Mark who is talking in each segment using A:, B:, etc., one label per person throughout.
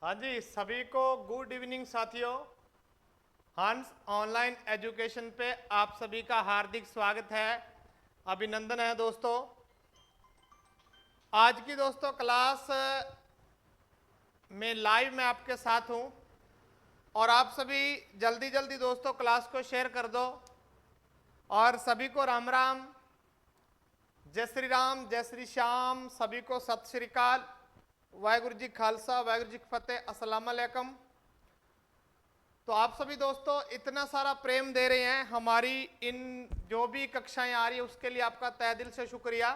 A: हाँ जी, सभी को गुड इवनिंग साथियों। हंस ऑनलाइन एजुकेशन पे आप सभी का हार्दिक स्वागत है, अभिनंदन है दोस्तों। आज की दोस्तों क्लास में लाइव मैं आपके साथ हूँ और आप सभी जल्दी जल्दी दोस्तों क्लास को शेयर कर दो और सभी को राम राम, जय श्री राम, जय श्री श्याम, सभी को सत श्री अकाल, वाहिगुरु जी खालसा, वाहिगुरु जी की फतेह, अस्सलाम वालेकुम। तो आप सभी दोस्तों इतना सारा प्रेम दे रहे हैं हमारी इन जो भी कक्षाएं आ रही है उसके लिए आपका तहे दिल से शुक्रिया।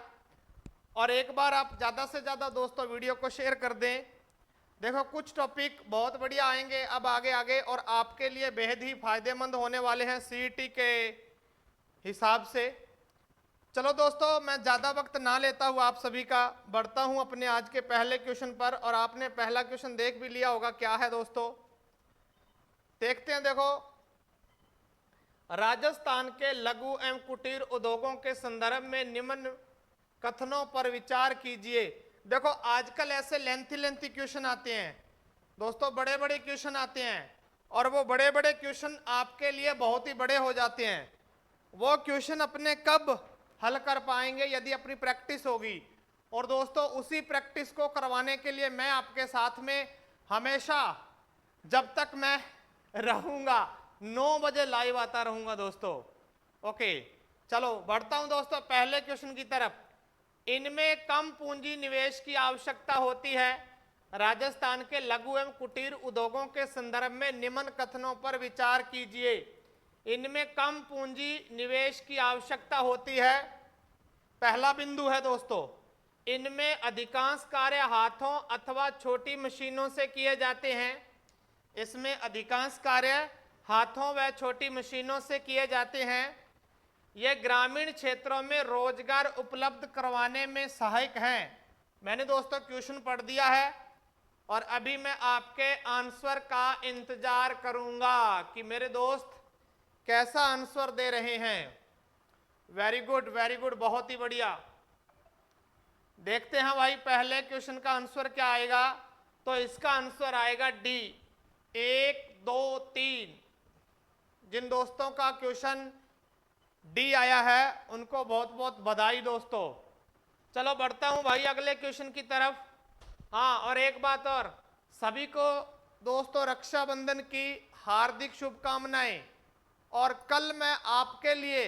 A: और एक बार आप ज़्यादा से ज़्यादा दोस्तों वीडियो को शेयर कर दें। देखो कुछ टॉपिक बहुत बढ़िया आएंगे अब आगे आगे और आपके लिए बेहद ही फायदेमंद होने वाले हैं सीईटी के हिसाब से। चलो दोस्तों मैं ज़्यादा वक्त ना लेता हुआ आप सभी का बढ़ता हूँ अपने आज के पहले क्वेश्चन पर। और आपने पहला क्वेश्चन देख भी लिया होगा, क्या है दोस्तों देखते हैं। देखो, राजस्थान के लघु एवं कुटीर उद्योगों के संदर्भ में निम्न कथनों पर विचार कीजिए। देखो आजकल ऐसे लेंथी क्वेश्चन आते हैं दोस्तों, बड़े बड़े क्वेश्चन आते हैं और वो बड़े बड़े क्वेश्चन आपके लिए बहुत ही बड़े हो जाते हैं। वो क्वेश्चन अपने कब हल कर पाएंगे? यदि अपनी प्रैक्टिस होगी। और दोस्तों उसी प्रैक्टिस को करवाने के लिए मैं आपके साथ में हमेशा जब तक मैं रहूंगा 9 बजे लाइव आता रहूंगा दोस्तों। ओके चलो बढ़ता हूं दोस्तों पहले क्वेश्चन की तरफ। इनमें कम पूंजी निवेश की आवश्यकता होती है। राजस्थान के लघु एवं कुटीर उद्योगों के संदर्भ में निम्न कथनों पर विचार कीजिए। इनमें कम पूंजी निवेश की आवश्यकता होती है। पहला बिंदु है दोस्तों, इनमें अधिकांश कार्य हाथों अथवा छोटी मशीनों से किए जाते हैं। इसमें अधिकांश कार्य हाथों व छोटी मशीनों से किए जाते हैं। ये ग्रामीण क्षेत्रों में रोजगार उपलब्ध करवाने में सहायक हैं। मैंने दोस्तों क्वेश्चन पढ़ दिया है और अभी मैं आपके आंसर का इंतजार करूंगा कि मेरे दोस्त कैसा आंसर दे रहे हैं। वेरी गुड, बहुत ही बढ़िया। देखते हैं भाई पहले क्वेश्चन का आंसर क्या आएगा। तो इसका आंसर आएगा डी, 1 2 3। जिन दोस्तों का क्वेश्चन डी आया है उनको बहुत बहुत बधाई दोस्तों। चलो बढ़ता हूं भाई अगले क्वेश्चन की तरफ। हाँ, और एक बात और, सभी को दोस्तों रक्षाबंधन की हार्दिक शुभकामनाएं। और कल मैं आपके लिए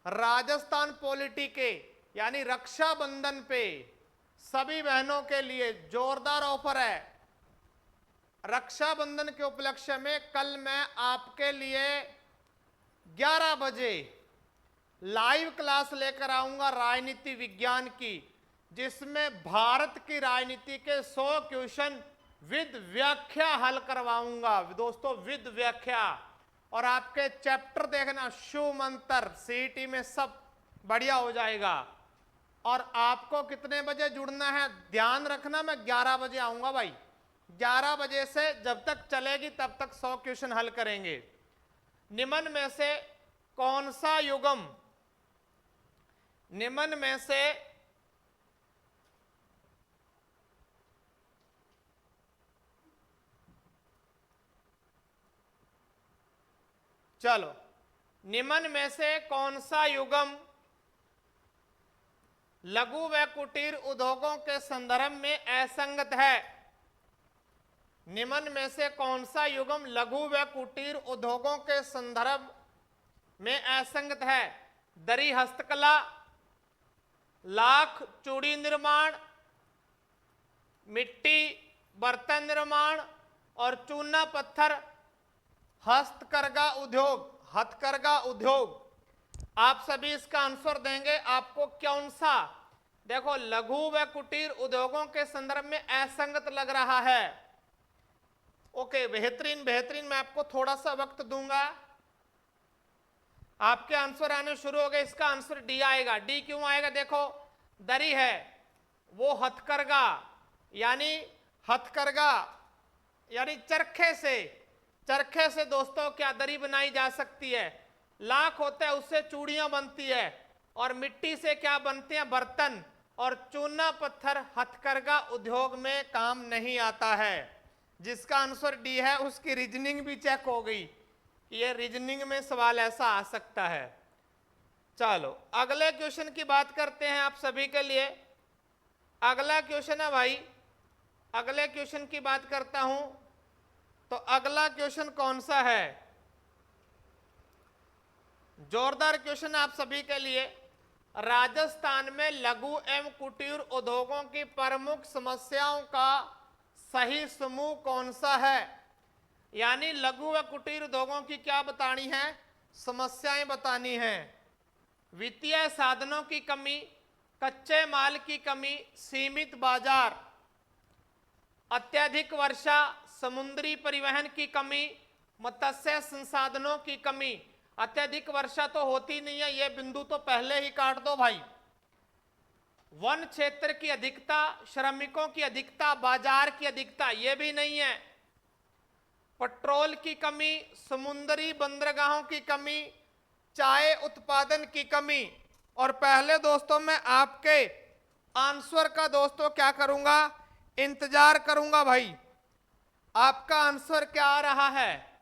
A: राजस्थान पॉलिटी के यानी रक्षाबंधन पे सभी बहनों के लिए जोरदार ऑफर है। रक्षाबंधन के उपलक्ष्य में कल मैं आपके लिए 11 बजे लाइव क्लास लेकर आऊंगा राजनीति विज्ञान की, जिसमें भारत की राजनीति के 100 क्वेश्चन विद व्याख्या हल करवाऊंगा दोस्तों, विद व्याख्या। और आपके चैप्टर देखना, शुभ मंत्र सीईटी में सब बढ़िया हो जाएगा। और आपको कितने बजे जुड़ना है ध्यान रखना, मैं 11 बजे आऊंगा भाई। 11 बजे से जब तक चलेगी तब तक 100 क्वेश्चन हल करेंगे। निम्न में से कौन सा युग्म, निम्न में से चलो निम्न में से कौन सा युग्म लघु व कुटीर उद्योगों के संदर्भ में असंगत है? निम्न में से कौन सा युग्म लघु व कुटीर उद्योगों के संदर्भ में असंगत है? दरी हस्तकला, लाख चूड़ी निर्माण, मिट्टी बर्तन निर्माण और चूना पत्थर हस्तकरघा उद्योग, हथकरघा उद्योग। आप सभी इसका आंसर देंगे। आपको कौन सा देखो लघु व कुटीर उद्योगों के संदर्भ में असंगत लग रहा है? ओके बेहतरीन, मैं आपको थोड़ा सा वक्त दूंगा। आपके आंसर आने शुरू हो गए। इसका आंसर डी आएगा। डी क्यों आएगा? देखो दरी है वो हथकरघा, यानी हथकरघा यानी चरखे से दोस्तों क्या दरी बनाई जा सकती है। लाख होता है उससे चूड़ियां बनती है। और मिट्टी से क्या बनते हैं? बर्तन। और चूना पत्थर हथकरघा उद्योग में काम नहीं आता है। जिसका आंसर डी है उसकी रीजनिंग भी चेक हो गई कि ये रीजनिंग में सवाल ऐसा आ सकता है। चलो अगले क्वेश्चन की बात करते हैं आप सभी के लिए। अगला क्वेश्चन है भाई, अगले क्वेश्चन की बात करता हूं। तो अगला क्वेश्चन कौन सा है? जोरदार क्वेश्चन आप सभी के लिए। राजस्थान में लघु एवं कुटीर उद्योगों की प्रमुख समस्याओं का सही समूह कौन सा है? यानी लघु व कुटीर उद्योगों की क्या बतानी है? समस्याएं बतानी है। वित्तीय साधनों की कमी, कच्चे माल की कमी, सीमित बाजार, अत्यधिक वर्षा, समुद्री परिवहन की कमी, मत्स्य संसाधनों की कमी। अत्यधिक वर्षा तो होती नहीं है, यह बिंदु तो पहले ही काट दो भाई। वन क्षेत्र की अधिकता, श्रमिकों की अधिकता, बाजार की अधिकता, यह भी नहीं है। पेट्रोल की कमी, समुद्री बंदरगाहों की कमी, चाय उत्पादन की कमी। और पहले दोस्तों मैं आपके आंसर का दोस्तों क्या करूंगा? इंतजार करूंगा भाई, आपका आंसर क्या आ रहा है।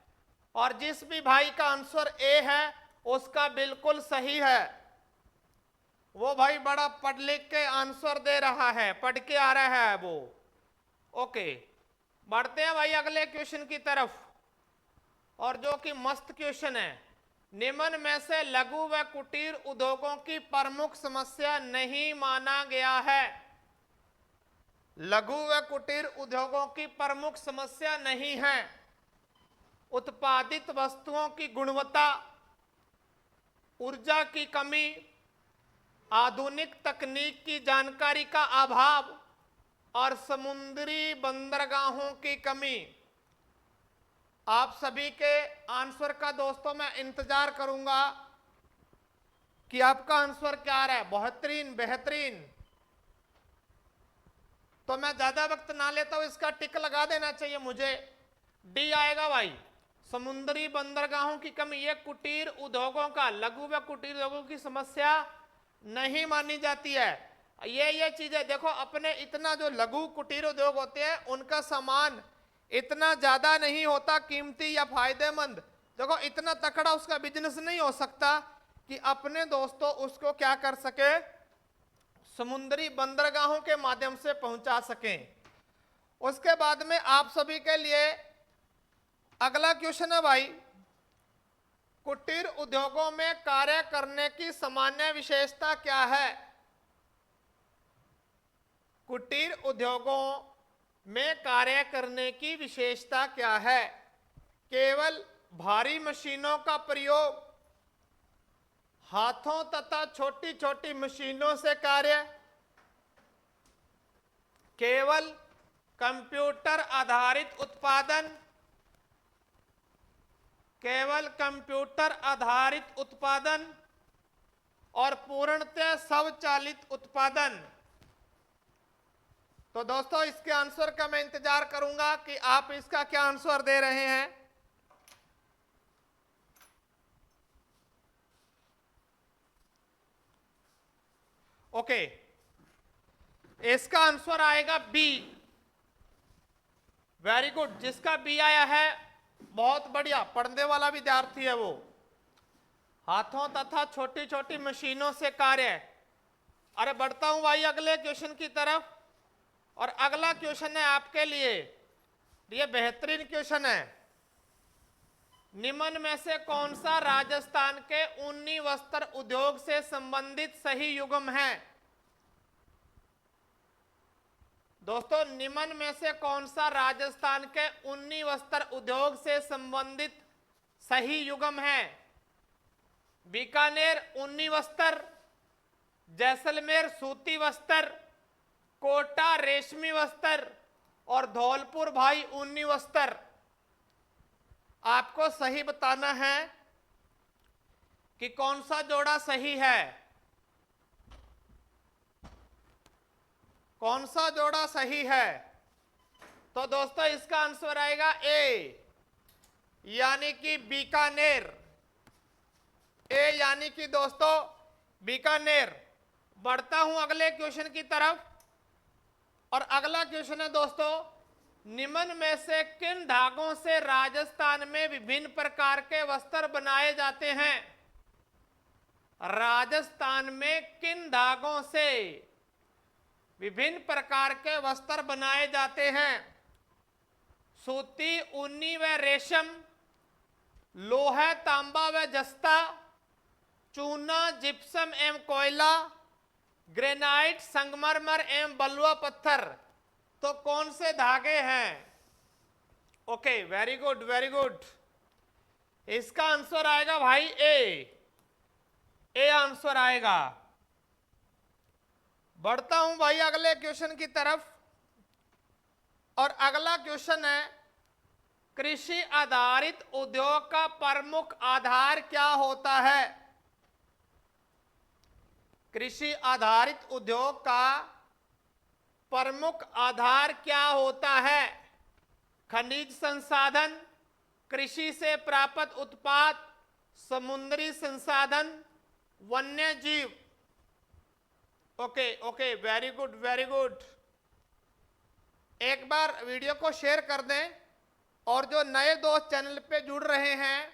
A: और जिस भी भाई का आंसर ए है उसका बिल्कुल सही है। वो भाई बड़ा पढ़ लिख के आंसर दे रहा है, पढ़ के आ रहा है वो। ओके, बढ़ते हैं भाई अगले क्वेश्चन की तरफ, और जो कि मस्त क्वेश्चन है। निम्न में से लघु व कुटीर उद्योगों की प्रमुख समस्या नहीं माना गया है। लघु व कुटीर उद्योगों की प्रमुख समस्या नहीं है। उत्पादित वस्तुओं की गुणवत्ता, ऊर्जा की कमी, आधुनिक तकनीक की जानकारी का अभाव और समुद्री बंदरगाहों की कमी। आप सभी के आंसर का दोस्तों मैं इंतजार करूंगा कि आपका आंसर क्या आ रहा है। बेहतरीन बेहतरीन। तो मैं ज्यादा वक्त ना लेता हूं, इसका टिक लगा देना चाहिए मुझे। डी आएगा भाई, समुद्री बंदरगाहों की कमी। ये कुटीर उद्योगों का, लघु व कुटीर उद्योगों की समस्या नहीं मानी जाती है। ये चीजें देखो, अपने इतना जो लघु कुटीर उद्योग होते हैं उनका सामान इतना ज्यादा नहीं होता कीमती या फायदेमंद। देखो इतना तकड़ा उसका बिजनेस नहीं हो सकता कि अपने दोस्तों उसको क्या कर सके, समुद्री बंदरगाहों के माध्यम से पहुंचा सकें। उसके बाद में आप सभी के लिए अगला क्वेश्चन है भाई, कुटीर उद्योगों में कार्य करने की सामान्य विशेषता क्या है? कुटीर उद्योगों में कार्य करने की विशेषता क्या है? केवल भारी मशीनों का प्रयोग, हाथों तथा छोटी छोटी मशीनों से कार्य, केवल कंप्यूटर आधारित उत्पादन, केवल कंप्यूटर आधारित उत्पादन और पूर्णतः स्वचालित उत्पादन। तो दोस्तों इसके आंसर का मैं इंतजार करूंगा कि आप इसका क्या आंसर दे रहे हैं। ओके, इसका आंसर आएगा बी। वेरी गुड, जिसका बी आया है बहुत बढ़िया, पढ़ने वाला विद्यार्थी है वो। हाथों तथा छोटी छोटी मशीनों से कार्य। अरे बढ़ता हूं भाई अगले क्वेश्चन की तरफ, और अगला क्वेश्चन है आपके लिए, ये बेहतरीन क्वेश्चन है। निम्न में से कौन सा राजस्थान के ऊनी वस्त्र उद्योग से संबंधित सही युग्म है? दोस्तों निम्न में से कौन सा राजस्थान के ऊनी वस्त्र उद्योग से संबंधित सही युग्म है? बीकानेर ऊनी वस्त्र, जैसलमेर सूती वस्त्र, कोटा रेशमी वस्त्र और धौलपुर भाई ऊनी वस्त्र। आपको सही बताना है कि कौन सा जोड़ा सही है, कौन सा जोड़ा सही है। तो दोस्तों इसका आंसर आएगा ए, यानी कि बीकानेर। ए यानी कि दोस्तों बीकानेर। बढ़ता हूं अगले क्वेश्चन की तरफ, और अगला क्वेश्चन है दोस्तों, निम्न में से किन धागों से राजस्थान में विभिन्न प्रकार के वस्त्र बनाए जाते हैं? राजस्थान में किन धागों से विभिन्न प्रकार के वस्त्र बनाए जाते हैं? सूती, ऊनी व रेशम, लोहा, तांबा व जस्ता, चूना, जिप्सम एवं कोयला, ग्रेनाइट, संगमरमर एवं बलुआ पत्थर। तो कौन से धागे हैं? Okay, very good very good. इसका आंसर आएगा भाई ए आंसर आएगा। बढ़ता हूं भाई अगले क्वेश्चन की तरफ, और अगला क्वेश्चन है, कृषि आधारित उद्योग का प्रमुख आधार क्या होता है? कृषि आधारित उद्योग का प्रमुख आधार क्या होता है? खनिज संसाधन, कृषि से प्राप्त उत्पाद, समुद्री संसाधन, वन्य जीव। Okay okay, very good very good. एक बार वीडियो को शेयर कर दें, और जो नए दोस्त चैनल पे जुड़ रहे हैं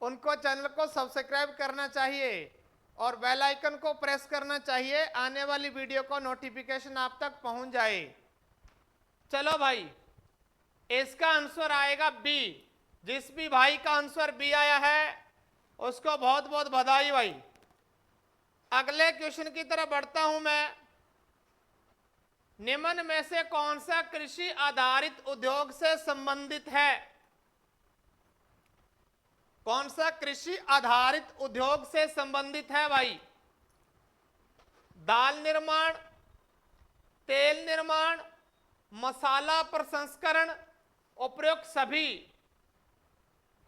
A: उनको चैनल को सब्सक्राइब करना चाहिए और बेल आइकन को प्रेस करना चाहिए, आने वाली वीडियो को नोटिफिकेशन आप तक पहुंच जाए। चलो भाई, इसका आंसर आएगा बी। जिस भी भाई का आंसर बी आया है उसको बहुत बहुत बधाई भाई। अगले क्वेश्चन की तरफ बढ़ता हूं मैं। निम्न में से कौन सा कृषि आधारित उद्योग से संबंधित है? कौन सा कृषि आधारित उद्योग से संबंधित है भाई? दाल निर्माण, तेल निर्माण, मसाला प्रसंस्करण, उपयुक्त सभी।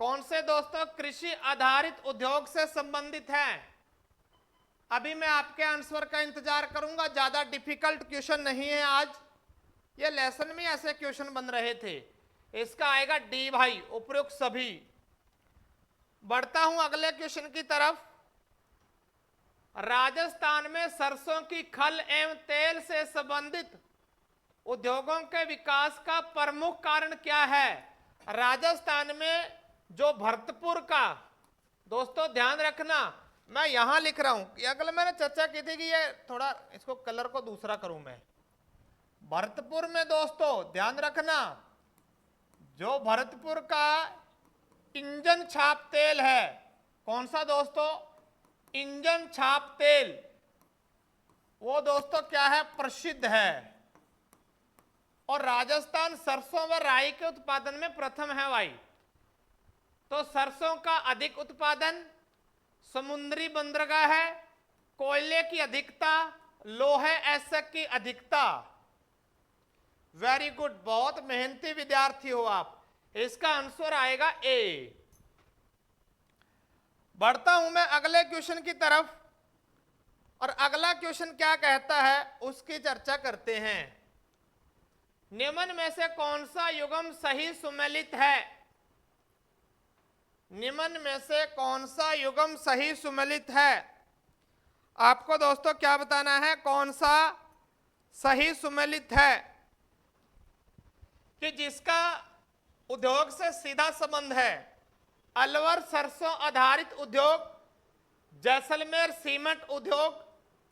A: कौन से दोस्तों कृषि आधारित उद्योग से संबंधित है? अभी मैं आपके आंसर का इंतजार करूंगा। ज्यादा डिफिकल्ट क्वेश्चन नहीं है आज, ये लेसन में ऐसे क्वेश्चन बन रहे थे। इसका आएगा डी भाई, उपयुक्त सभी। बढ़ता हूं अगले क्वेश्चन की तरफ। राजस्थान में सरसों की खल एवं तेल से संबंधित उद्योगों के विकास का प्रमुख कारण क्या है? राजस्थान में जो भरतपुर का, दोस्तों ध्यान रखना, मैं यहां लिख रहा हूं कि अगले मैंने चर्चा की थी कि ये थोड़ा इसको कलर को दूसरा करूं मैं। भरतपुर में दोस्तों ध्यान रखना, जो भरतपुर का इंजन छाप तेल है, कौन सा दोस्तों? इंजन छाप तेल, वो दोस्तों क्या है? प्रसिद्ध है। और राजस्थान सरसों व राई के उत्पादन में प्रथम है भाई। तो सरसों का अधिक उत्पादन, समुद्री बंदरगाह है, कोयले की अधिकता, लोहे एसक की अधिकता। वेरी गुड, बहुत मेहनती विद्यार्थी हो आप। इसका आंसर आएगा ए। बढ़ता हूं मैं अगले क्वेश्चन की तरफ, और अगला क्वेश्चन क्या कहता है उसकी चर्चा करते हैं। निम्न में से कौन सा युग्म सही सुमेलित है? निम्न में से कौन सा युग्म सही सुमेलित है? आपको दोस्तों क्या बताना है, कौन सा सही सुमेलित है कि जिसका उद्योग से सीधा संबंध है। अलवर सरसों आधारित उद्योग, जैसलमेर सीमेंट उद्योग,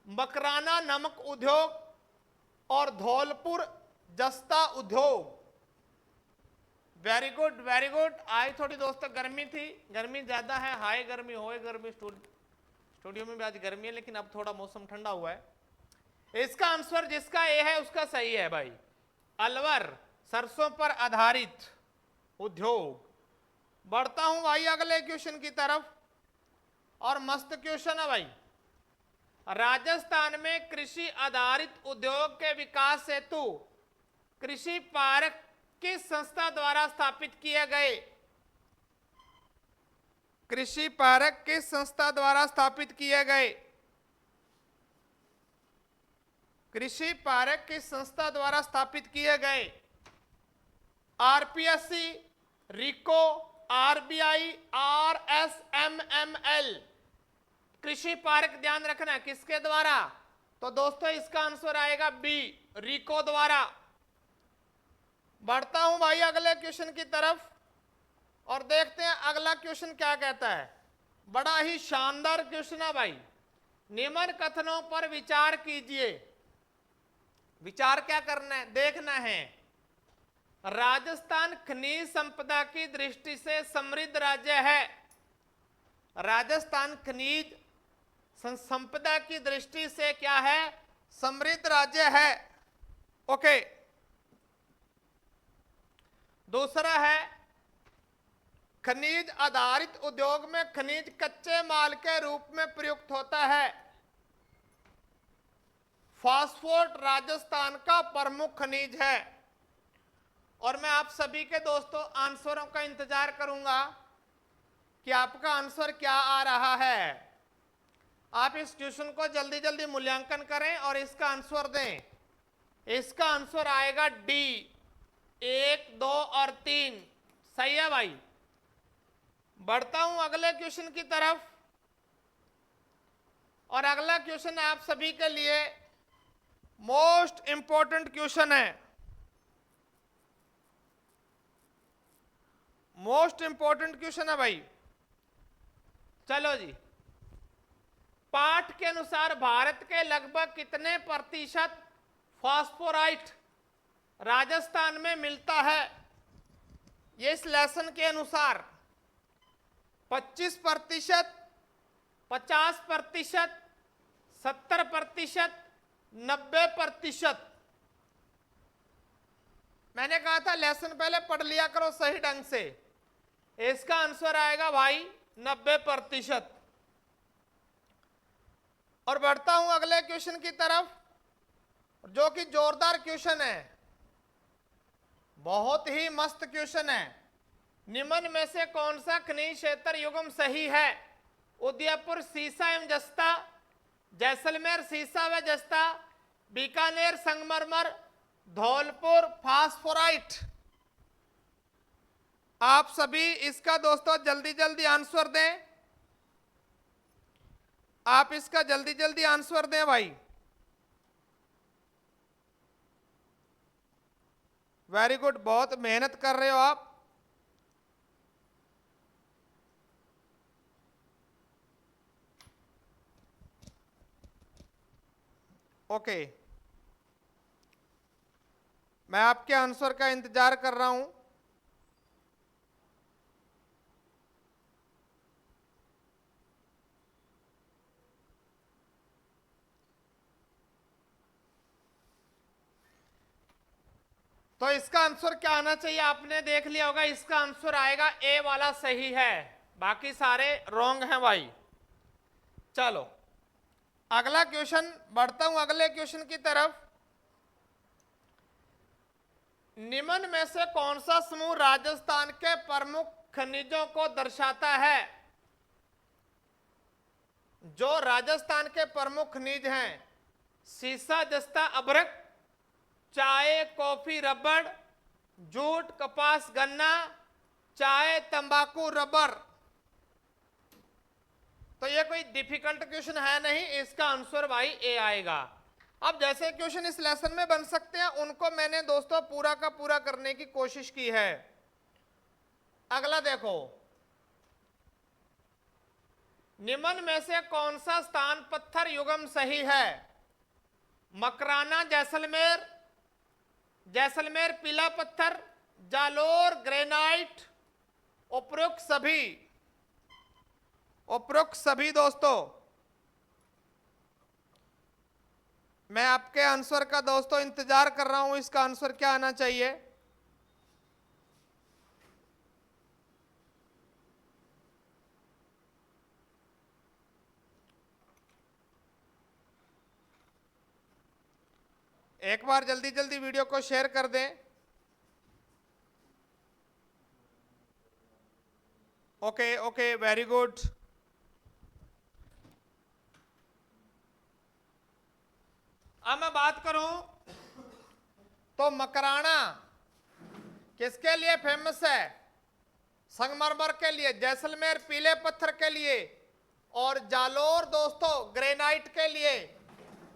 A: मकराना नमक उद्योग, और धौलपुर जस्ता उद्योग। Very good very good. आज थोड़ी दोस्तों गर्मी थी, गर्मी ज्यादा है, हाई गर्मी होए गर्मी, स्टूडियो में भी आज गर्मी है, लेकिन अब थोड़ा मौसम ठंडा हुआ है। इसका आंसर जिसका ए है उसका सही है भाई। अलवर सरसों पर आधारित उद्योग। बढ़ता हूं भाई अगले क्वेश्चन की तरफ, और मस्त क्वेश्चन है भाई। राजस्थान में कृषि आधारित उद्योग के विकास हेतु कृषि पार्क किस संस्था द्वारा स्थापित किए गए? कृषि पार्क किस संस्था द्वारा स्थापित किए गए? कृषि पार्क किस संस्था द्वारा स्थापित किए गए? आरपीएससी, रिको, आरबीआई, आरएसएमएमएल। कृषि पार्क ध्यान रखना किसके द्वारा? तो दोस्तों इसका आंसर आएगा बी, रिको द्वारा। बढ़ता हूं भाई अगले क्वेश्चन की तरफ और देखते हैं अगला क्वेश्चन क्या कहता है। बड़ा ही शानदार क्वेश्चन है भाई। निम्न कथनों पर विचार कीजिए। विचार क्या करना है, देखना है। राजस्थान खनिज संपदा की दृष्टि से समृद्ध राज्य है। राजस्थान खनिज संपदा की दृष्टि से क्या है, समृद्ध राज्य है। ओके। दूसरा है, खनिज आधारित उद्योग में खनिज कच्चे माल के रूप में प्रयुक्त होता है। फास्फोर्ट राजस्थान का प्रमुख खनिज है। और मैं आप सभी के दोस्तों आंसरों का इंतजार करूंगा कि आपका आंसर क्या आ रहा है। आप इस क्वेश्चन को जल्दी जल्दी मूल्यांकन करें और इसका आंसर दें। इसका आंसर आएगा डी, 1, 2 और 3। सही है भाई। बढ़ता हूं अगले क्वेश्चन की तरफ और अगला क्वेश्चन आप सभी के लिए मोस्ट इंपॉर्टेंट क्वेश्चन है। मोस्ट इंपॉर्टेंट क्वेश्चन है भाई। चलो जी, पाठ के अनुसार भारत के लगभग कितने प्रतिशत फास्फोराइट राजस्थान में मिलता है? ये इस लेसन के अनुसार 25%, 50%, 70%, 90%। मैंने कहा था लेसन पहले पढ़ लिया करो सही ढंग से। इसका आंसर आएगा भाई 90%। और बढ़ता हूं अगले क्वेश्चन की तरफ, जो कि जोरदार क्वेश्चन है, बहुत ही मस्त क्वेश्चन है। निम्न में से कौन सा खनिज क्षेत्र युग्म सही है? उदयपुर सीसा एवं जस्ता, जैसलमेर सीसा व जस्ता, बीकानेर संगमरमर, धौलपुर फास्फोराइट। आप सभी इसका दोस्तों जल्दी जल्दी आंसर दें। आप इसका जल्दी जल्दी आंसर दें भाई। वेरी गुड, बहुत मेहनत कर रहे हो आप। ओके, मैं आपके आंसर का इंतजार कर रहा हूं। तो इसका आंसर क्या आना चाहिए, आपने देख लिया होगा। इसका आंसर आएगा ए वाला सही है, बाकी सारे रॉन्ग हैं भाई। चलो अगला क्वेश्चन, बढ़ता हूं अगले क्वेश्चन की तरफ। निम्न में से कौन सा समूह राजस्थान के प्रमुख खनिजों को दर्शाता है? जो राजस्थान के प्रमुख खनिज हैं, सीसा जस्ता अभ्रक, चाय कॉफी रबड़, जूट कपास गन्ना, चाय तंबाकू रबर। तो ये कोई डिफिकल्ट क्वेश्चन है नहीं, इसका आंसर भाई ए आएगा। अब जैसे क्वेश्चन इस लेसन में बन सकते हैं उनको मैंने दोस्तों पूरा का पूरा करने की कोशिश की है। अगला देखो, निम्न में से कौन सा स्थान पत्थर युग्म सही है? मकराना जैसलमेर, जैसलमेर पीला पत्थर, जालोर ग्रेनाइट, उपरोक्त सभी दोस्तों। मैं आपके आंसर का दोस्तों इंतजार कर रहा हूं। इसका आंसर क्या आना चाहिए? एक बार जल्दी जल्दी वीडियो को शेयर कर दें। Okay okay, very good. अब मैं बात करूं तो मकराना किसके लिए फेमस है? संगमरमर के लिए, जैसलमेर पीले पत्थर के लिए, और जालोर दोस्तों ग्रेनाइट के लिए।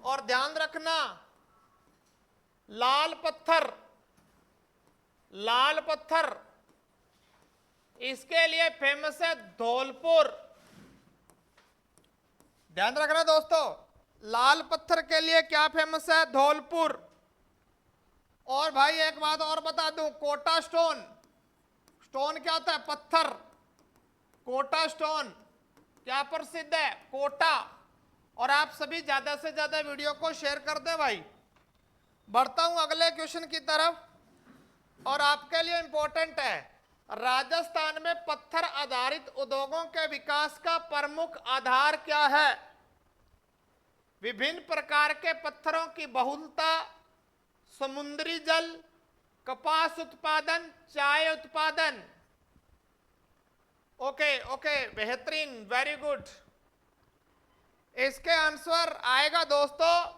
A: और ध्यान रखना, लाल पत्थर लाल पत्थर, इसके लिए फेमस है धौलपुर। ध्यान रखना दोस्तों, लाल पत्थर के लिए क्या फेमस है? धौलपुर। और भाई एक बात और बता दूं, कोटा स्टोन, स्टोन क्या होता है? पत्थर। कोटा स्टोन क्या प्रसिद्ध है? कोटा। और आप सभी ज्यादा से ज्यादा वीडियो को शेयर कर दें भाई। बढ़ता हूं अगले क्वेश्चन की तरफ, और आपके लिए इंपॉर्टेंट है, राजस्थान में पत्थर आधारित उद्योगों के विकास का प्रमुख आधार क्या है? विभिन्न प्रकार के पत्थरों की बहुलता, समुद्री जल, कपास उत्पादन, चाय उत्पादन। ओके ओके, बेहतरीन, वेरी गुड। इसके आंसर आएगा दोस्तों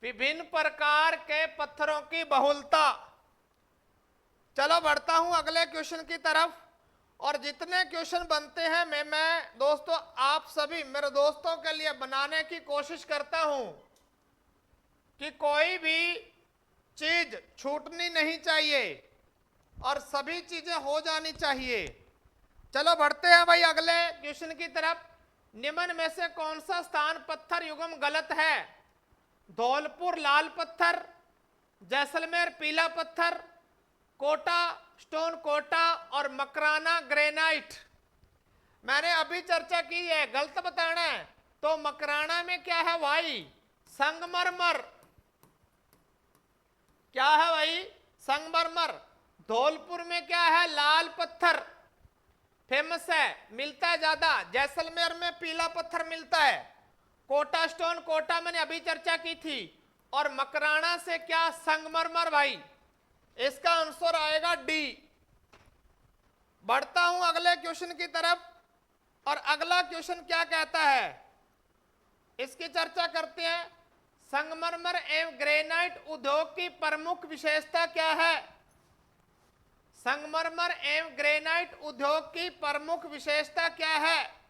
A: विभिन्न प्रकार के पत्थरों की बहुलता। चलो बढ़ता हूं अगले क्वेश्चन की तरफ, और जितने क्वेश्चन बनते हैं मैं दोस्तों आप सभी मेरे दोस्तों के लिए बनाने की कोशिश करता हूं कि कोई भी चीज छूटनी नहीं चाहिए और सभी चीजें हो जानी चाहिए। चलो बढ़ते हैं भाई अगले क्वेश्चन की तरफ। निम्न में से कौन सा स्थान पत्थर युगम गलत है? धौलपुर लाल पत्थर, जैसलमेर पीला पत्थर, कोटा स्टोन कोटा, और मकराना ग्रेनाइट। मैंने अभी चर्चा की है, गलत बताना है तो मकराना में क्या है भाई? संगमरमर। क्या है भाई? संगमरमर। धौलपुर में क्या है? लाल पत्थर फेमस है, मिलता है ज्यादा। जैसलमेर में पीला पत्थर मिलता है। कोटा स्टोन कोटा मैंने अभी चर्चा की थी। और मकराना से क्या? संगमरमर भाई। इसका आंसर आएगा डी। बढ़ता हूं अगले क्वेश्चन की तरफ, और अगला क्वेश्चन क्या कहता है इसकी चर्चा करते हैं। संगमरमर एवं ग्रेनाइट उद्योग की प्रमुख विशेषता क्या है? संगमरमर एवं ग्रेनाइट उद्योग की प्रमुख विशेषता क्या है?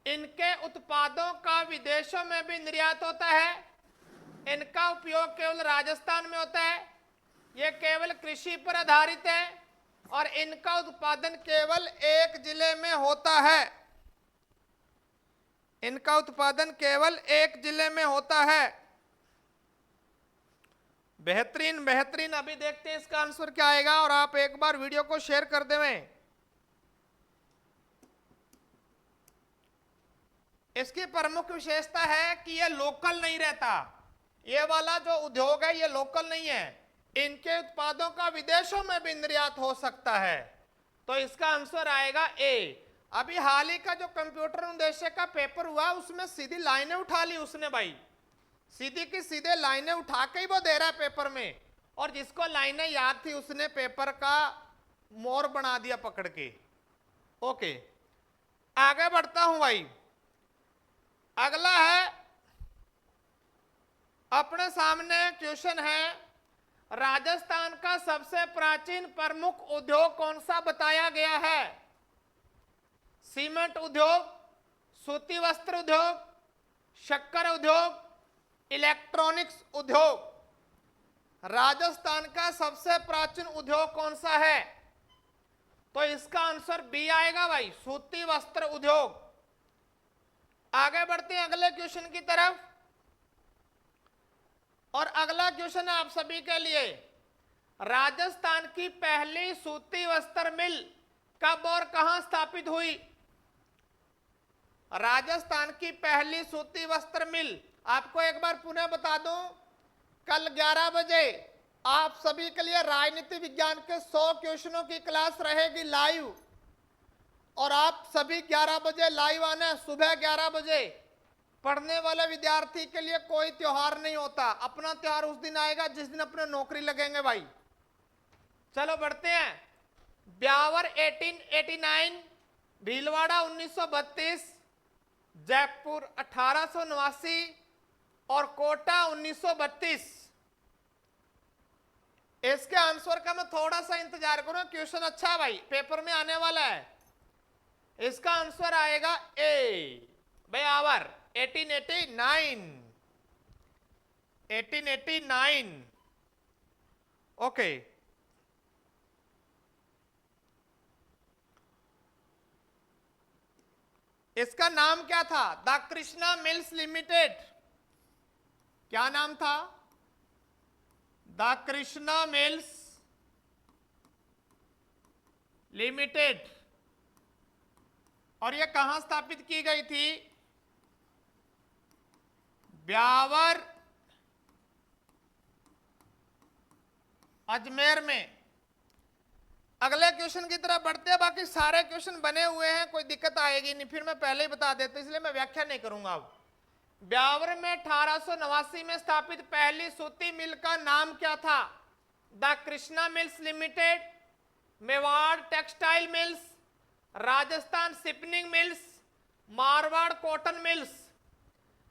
A: इनके उत्पादों का विदेशों में भी निर्यात होता है। इनका उपयोग केवल राजस्थान में होता है। यह केवल कृषि पर आधारित है और इनका उत्पादन केवल एक जिले में होता है। इनका उत्पादन केवल एक जिले में होता है। बेहतरीन बेहतरीन। अभी देखते हैं इसका आंसर क्या आएगा, और आप एक बार वीडियो को शेयर कर दें। इसकी प्रमुख विशेषता है कि यह लोकल नहीं रहता। ये वाला जो उद्योग है ये लोकल नहीं है, इनके उत्पादों का विदेशों में भी निर्यात हो सकता है। तो इसका आंसर आएगा ए। अभी हाल ही का जो कंप्यूटर निदेशक का पेपर हुआ उसमें सीधी लाइनें उठा ली उसने भाई, सीधी की सीधे लाइनें उठा के ही वो दे रहा है पेपर में, और जिसको लाइनें याद थी उसने पेपर का मोर बना दिया पकड़ के। ओके, आगे बढ़ता हूं भाई। अगला है अपने सामने क्वेश्चन है, राजस्थान का सबसे प्राचीन प्रमुख उद्योग कौन सा बताया गया है? सीमेंट उद्योग, सूती वस्त्र उद्योग, शक्कर उद्योग, इलेक्ट्रॉनिक्स उद्योग। राजस्थान का सबसे प्राचीन उद्योग कौन सा है? तो इसका आंसर बी आएगा भाई, सूती वस्त्र उद्योग। आगे बढ़ते हैं अगले क्वेश्चन की तरफ, और अगला क्वेश्चन है आप सभी के लिए। राजस्थान की पहली सूती वस्त्र मिल कब और कहां स्थापित हुई? राजस्थान की पहली सूती वस्त्र मिल, आपको एक बार पुनः बता दूं, कल 11 बजे आप सभी के लिए राजनीति विज्ञान के 100 क्वेश्चनों की क्लास रहेगी लाइव, और आप सभी 11 बजे लाइव आना। सुबह 11 बजे पढ़ने वाले विद्यार्थी के लिए कोई त्योहार नहीं होता, अपना त्योहार उस दिन आएगा जिस दिन अपने नौकरी लगेंगे भाई। चलो बढ़ते हैं। ब्यावर 1889, भीलवाड़ा 1932, जयपुर 1889 और कोटा 1932। इसके आंसर का मैं थोड़ा सा इंतजार करूं, क्वेश्चन अच्छा है भाई, पेपर में आने वाला है। इसका आंसर आएगा ए, ब्यावर 1889। ओके, इसका नाम क्या था? The Krishna mills limited. क्या नाम था? The Krishna mills limited. और यह कहां स्थापित की गई थी? ब्यावर, अजमेर में। अगले क्वेश्चन की तरफ बढ़ते हैं। बाकी सारे क्वेश्चन बने हुए हैं, कोई दिक्कत आएगी नहीं, फिर मैं पहले ही बता देता हूं, इसलिए मैं व्याख्या नहीं करूंगा। अब ब्यावर में 1889 में स्थापित पहली सूती मिल का नाम क्या था? The Krishna mills limited, Mewar textile mills, Rajasthan spinning mills, Marwar cotton mills.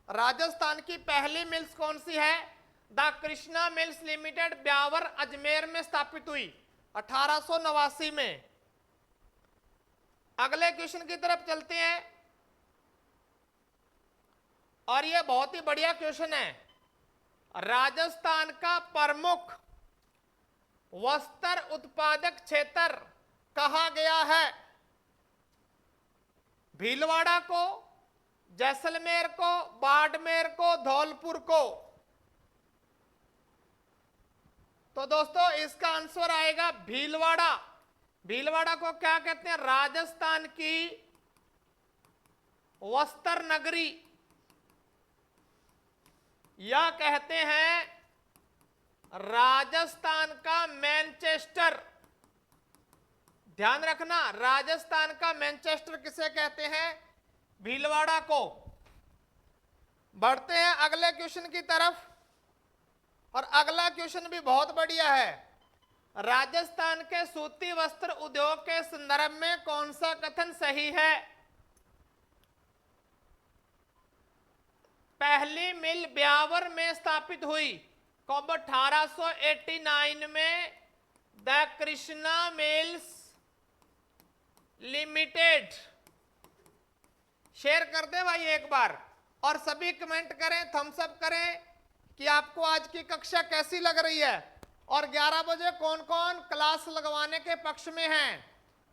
A: Rajasthan की पहली मिल्स कौन सी है? The Krishna mills limited, Beawar Ajmer में स्थापित हुई 1889 में। अगले क्वेश्चन की तरफ चलते हैं, और यह बहुत ही बढ़िया क्वेश्चन है। राजस्थान का प्रमुख वस्त्र उत्पादक क्षेत्र कहा गया है? भीलवाड़ा को, जैसलमेर को, बाड़मेर को, धौलपुर को? तो दोस्तों इसका आंसर आएगा भीलवाड़ा। भीलवाड़ा को क्या कहते हैं? राजस्थान की वस्त्र नगरी, या कहते हैं राजस्थान का मैनचेस्टर। ध्यान रखना, राजस्थान का मैनचेस्टर किसे कहते हैं? भीलवाड़ा को। बढ़ते हैं अगले क्वेश्चन की तरफ, और अगला क्वेश्चन भी बहुत बढ़िया है। राजस्थान के सूती वस्त्र उद्योग के संदर्भ में कौन सा कथन सही है? पहली मिल ब्यावर में स्थापित हुई कब? 1889 में। The Krishna mills limited. Share कर दे भाई एक बार, और सभी कमेंट करें, थम्स अप करें कि आपको आज की कक्षा कैसी लग रही है, और 11 बजे कौन कौन क्लास लगवाने के पक्ष में हैं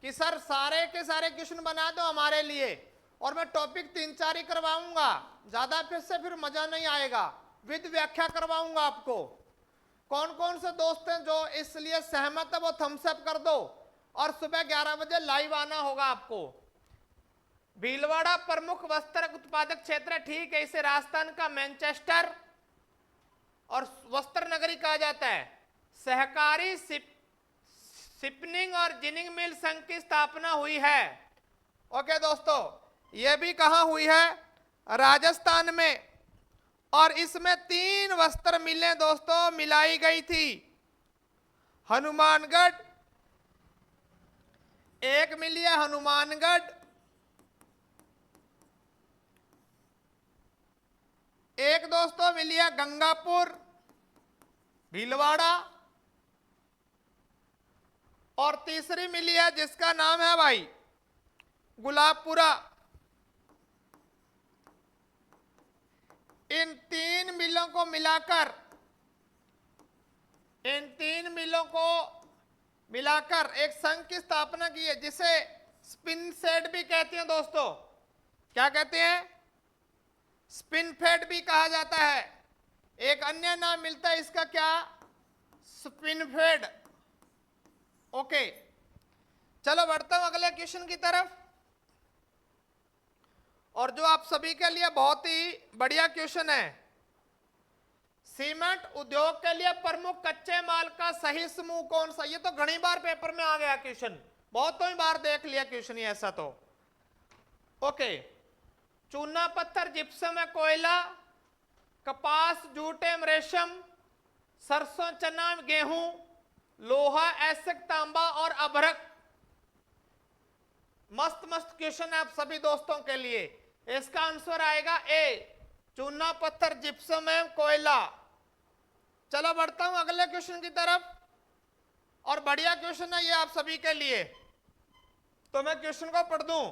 A: कि सर सारे के सारे क्वेश्चन बना दो हमारे लिए, और मैं टॉपिक 3-4 ही करवाऊंगा, ज्यादा फिर मजा नहीं आएगा, विद व्याख्या करवाऊंगा आपको। कौन कौन से दोस्त हैं जो इसलिए सहमत है वो थम्स अप कर दो, और सुबह 11 बजे लाइव आना होगा आपको। भीलवाड़ा प्रमुख वस्त्र उत्पादक क्षेत्र, ठीक है, इसे राजस्थान का मैनचेस्टर और वस्त्र नगरी कहा जाता है। सहकारी स्पिनिंग और जिनिंग मिल संघ की स्थापना हुई है। ओके दोस्तों, यह भी कहां हुई है? राजस्थान में। और इसमें 3 वस्त्र मिलें दोस्तों मिलाई गई थी। हनुमानगढ़ एक मिली है, हनुमानगढ़, एक दोस्तों मिली है गंगापुर भीलवाड़ा, और तीसरी मिली है जिसका नाम है भाई गुलाबपुरा। इन 3 मिलों को मिलाकर, एक संघ की स्थापना की है, जिसे स्पिन सेट भी कहते हैं दोस्तों। क्या कहते हैं? स्पिन फेड भी कहा जाता है। एक अन्य नाम मिलता है इसका, क्या? Spin fade. ओके, चलो बढ़ता हूं अगले क्वेश्चन की तरफ, और जो आप सभी के लिए बहुत ही बढ़िया क्वेश्चन है। सीमेंट उद्योग के लिए प्रमुख कच्चे माल का सही समूह कौन सा? ये तो घनी बार पेपर में आ गया क्वेश्चन, बहुतों ही बार देख लिया क्वेश्चन ये ऐसा तो। ओके, चूना पत्थर, जिप्सम है, कोयला, कपास, जूट एवं रेशम, सरसों, चना, गेहूं, लोहा, एसिक, तांबा और अभ्रक। मस्त मस्त क्वेश्चन है आप सभी दोस्तों के लिए। इसका आंसर आएगा ए, चूना पत्थर, जिप्सम एवं कोयला। चलो बढ़ता हूं अगले क्वेश्चन की तरफ, और बढ़िया क्वेश्चन है ये आप सभी के लिए, तो मैं क्वेश्चन को पढ़ दूं।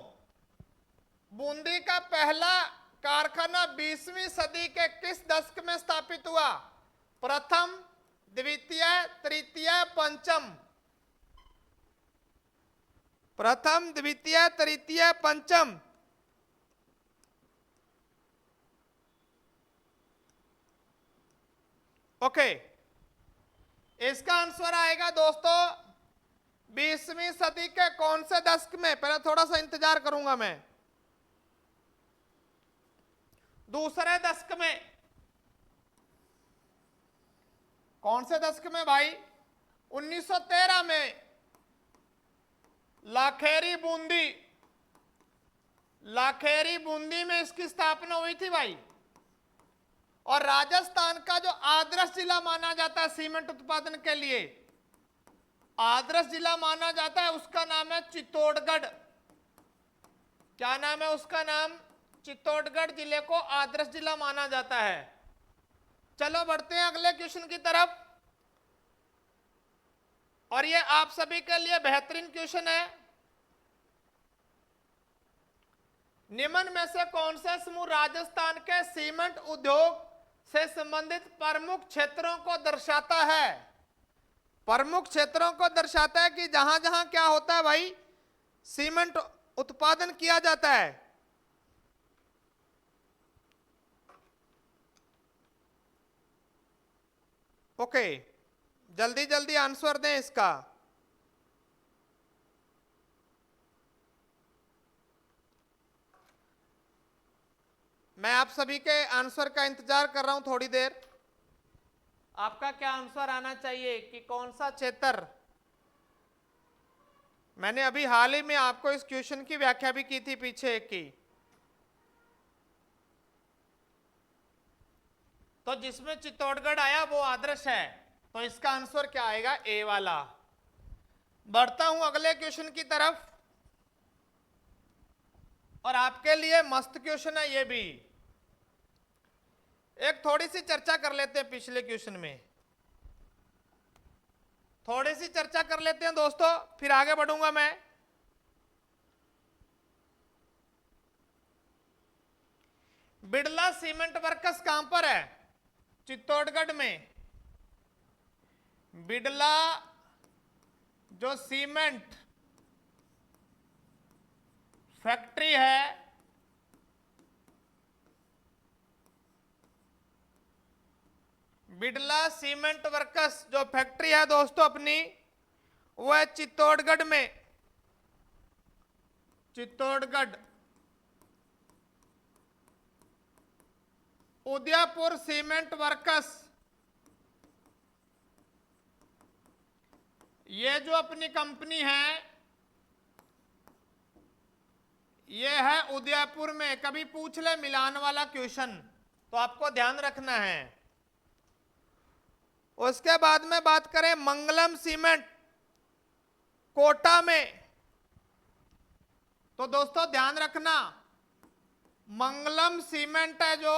A: बूंदी का पहला कारखाना 20वीं सदी के किस दशक में स्थापित हुआ? प्रथम, द्वितीय, तृतीय, पंचम? प्रथम, द्वितीय, तृतीय, पंचम? ओके, इसका आंसर आएगा दोस्तों 20वीं सदी के कौन से दशक में। पहले थोड़ा सा इंतजार करूंगा मैं। दूसरे दशक में। कौन से दशक में भाई? 1913 में लाखेरी बूंदी में इसकी स्थापना हुई थी भाई। और राजस्थान का जो आदर्श जिला माना जाता है सीमेंट उत्पादन के लिए, आदर्श जिला माना जाता है, उसका नाम है चित्तौड़गढ़। क्या नाम है उसका? नाम चित्तौड़गढ़ जिले को आदर्श जिला माना जाता है। चलो बढ़ते हैं अगले क्वेश्चन की तरफ। और ये आप सभी के लिए बेहतरीन क्वेश्चन है। निम्न में से कौन सा समूह राजस्थान के सीमेंट उद्योग से संबंधित प्रमुख क्षेत्रों को दर्शाता है? प्रमुख क्षेत्रों को दर्शाता है कि जहां जहां क्या होता है भाई, सीमेंट उत्पादन किया जाता है। ओके, जल्दी जल्दी आंसर दें इसका। मैं आप सभी के आंसर का इंतजार कर रहा हूं थोड़ी देर। आपका क्या आंसर आना चाहिए कि कौन सा क्षेत्र? मैंने अभी हाल ही में आपको इस क्वेश्चन की व्याख्या भी की थी पीछे की। तो जिसमें चित्तौड़गढ़ आया वो आदर्श है, तो इसका आंसर क्या आएगा? ए वाला। बढ़ता हूं अगले क्वेश्चन की तरफ। और आपके लिए मस्त क्वेश्चन है ये भी। एक थोड़ी सी चर्चा कर लेते हैं पिछले क्वेश्चन में, थोड़ी सी चर्चा कर लेते हैं दोस्तों, फिर आगे बढ़ूंगा मैं। बिड़ला सीमेंट वर्क्स कहां पर है? चित्तौड़गढ़ में। बिड़ला जो सीमेंट फैक्ट्री है, बिड़ला सीमेंट वर्क्स जो फैक्ट्री है दोस्तों अपनी, वो है चित्तौड़गढ़ में। चित्तौड़गढ़। उदयपुर सीमेंट वर्क्स, ये जो अपनी कंपनी है ये है उदयपुर में। कभी पूछ ले मिलान वाला क्वेश्चन तो आपको ध्यान रखना है। उसके बाद में बात करें मंगलम सीमेंट कोटा में, तो दोस्तों ध्यान रखना मंगलम सीमेंट है जो,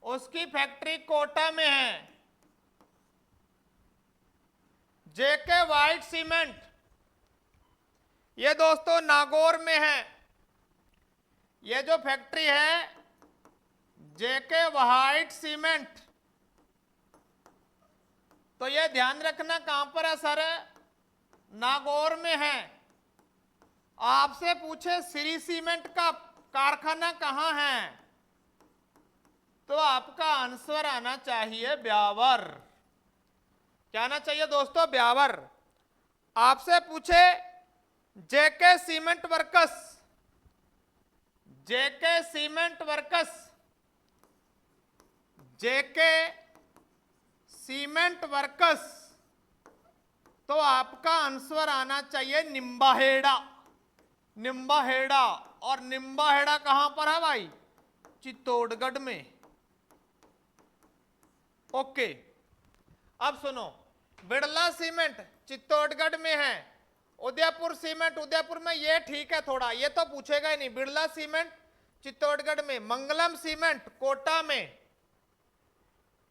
A: उसकी फैक्ट्री कोटा में है। जेके व्हाइट सीमेंट ये दोस्तों नागौर में है। ये जो फैक्ट्री है जेके व्हाइट सीमेंट, तो ये ध्यान रखना कहां पर है सर? नागौर में है। आपसे पूछे श्री सीमेंट का कारखाना कहां है, तो आपका आंसर आना चाहिए ब्यावर। क्या आना चाहिए दोस्तों? ब्यावर। आपसे पूछे जेके सीमेंट वर्क्स, जेके सीमेंट वर्क्स, जेके सीमेंट वर्क्स, तो आपका आंसर आना चाहिए निम्बाहेड़ा। निम्बाहेड़ा। और निम्बाहेड़ा कहां पर है भाई? चित्तौड़गढ़ में। ओके, अब सुनो, बिड़ला सीमेंट चित्तौड़गढ़ में है। उदयपुर सीमेंट उदयपुर में, ये ठीक है थोड़ा, ये तो पूछेगा ही नहीं। बिड़ला सीमेंट चित्तौड़गढ़ में, मंगलम सीमेंट कोटा में,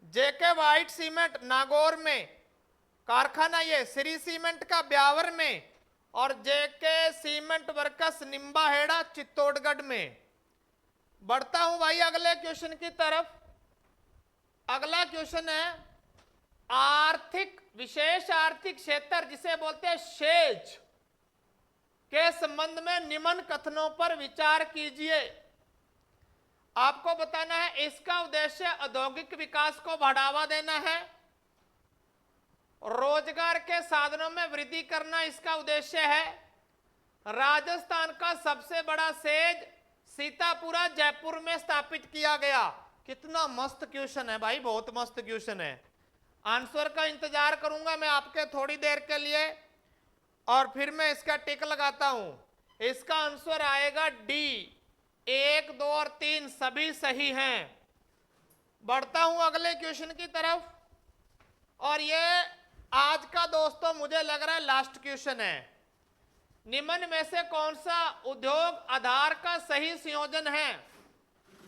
A: जेके व्हाइट सीमेंट नागौर में, कारखाना ये श्री सीमेंट का ब्यावर में, और जेके सीमेंट वर्क्स निम्बाहेड़ा चित्तौड़गढ़ में। बढ़ता हूं भाई अगले क्वेश्चन की तरफ। अगला क्वेश्चन है आर्थिक विशेष आर्थिक क्षेत्र, जिसे बोलते हैं शेज, के संबंध में निम्न कथनों पर विचार कीजिए। आपको बताना है इसका उद्देश्य औद्योगिक विकास को बढ़ावा देना है, रोजगार के साधनों में वृद्धि करना इसका उद्देश्य है। राजस्थान का सबसे बड़ा सेज सीतापुरा जयपुर में स्थापित किया गया। कितना मस्त क्वेश्चन है भाई, बहुत मस्त क्वेश्चन है। आंसर का इंतजार करूंगा मैं आपके थोड़ी देर के लिए और फिर मैं इसका टिक लगाता हूं। इसका आंसर आएगा डी, 1, 2 और 3 सभी सही हैं। बढ़ता हूं अगले क्वेश्चन की तरफ, और ये आज का दोस्तों मुझे लग रहा है लास्ट क्वेश्चन है। निम्न में से कौन सा उद्योग आधार का सही संयोजन है?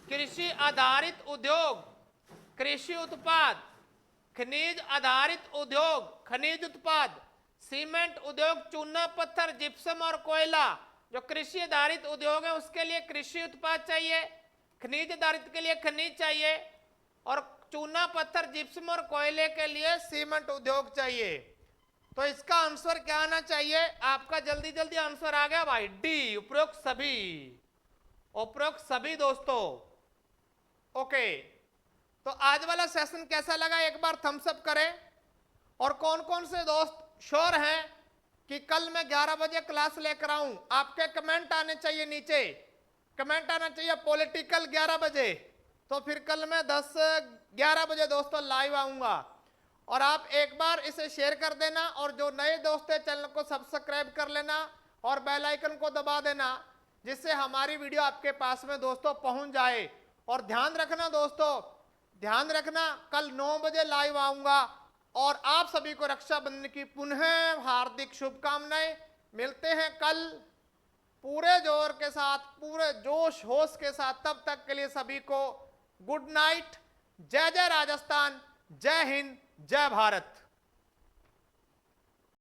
A: कृषि आधारित उद्योग, कृषि उत्पाद, खनिज आधारित उद्योग, खनिज उत्पाद, सीमेंट उद्योग, चूना पत्थर, जिप्सम और कोयला। जो कृषि आधारित उद्योग है उसके लिए कृषि उत्पाद चाहिए, खनिज आधारित के लिए खनिज चाहिए, और चूना पत्थर, जिप्सम और कोयले के लिए सीमेंट उद्योग चाहिए। तो इसका आंसर क्या आना चाहिए? आपका जल्दी जल्दी आंसर आ गया भाई, डी, उपरोक्त सभी। उपरोक्त सभी दोस्तों। ओके, तो आज वाला सेशन कैसा लगा एक बार थम्स अप करें। और कौन कौन से दोस्त श्योर हैं कि कल मैं 11 बजे क्लास लेकर आऊं? आपके कमेंट आने चाहिए, नीचे कमेंट आना चाहिए पॉलिटिकल 11 बजे। तो फिर कल मैं 11 बजे दोस्तों लाइव आऊंगा। और आप एक बार इसे शेयर कर देना, और जो नए दोस्त है चैनल को सब्सक्राइब कर लेना और बेल आइकन को दबा देना, जिससे हमारी वीडियो आपके पास में दोस्तों पहुंच जाए। और ध्यान रखना दोस्तों, ध्यान रखना, कल 9 बजे लाइव आऊंगा। और आप सभी को रक्षाबंधन की पुनः हार्दिक शुभकामनाएं। मिलते हैं कल पूरे जोर के साथ, पूरे जोश होश के साथ। तब तक के लिए सभी को गुड नाइट। जय जय राजस्थान, जय हिंद, जय भारत।